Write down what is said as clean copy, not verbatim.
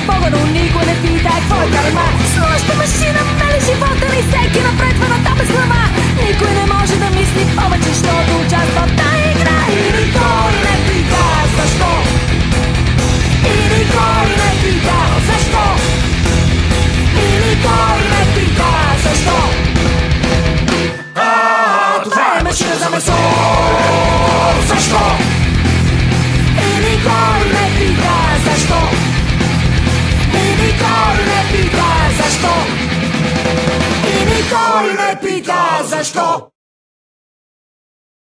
погано, никой не пита какво е карма. Слушаща машина, мели живота ни, всеки напредва на там без глава. Никой не може да мисли повече, защото участва в тая игра. И никой не пита защо. И никой не пита защо. И никой не пита защо. Това е машина за месо. Защо? И никой не пита защо. И никой не пита защо. И никой не пита защо.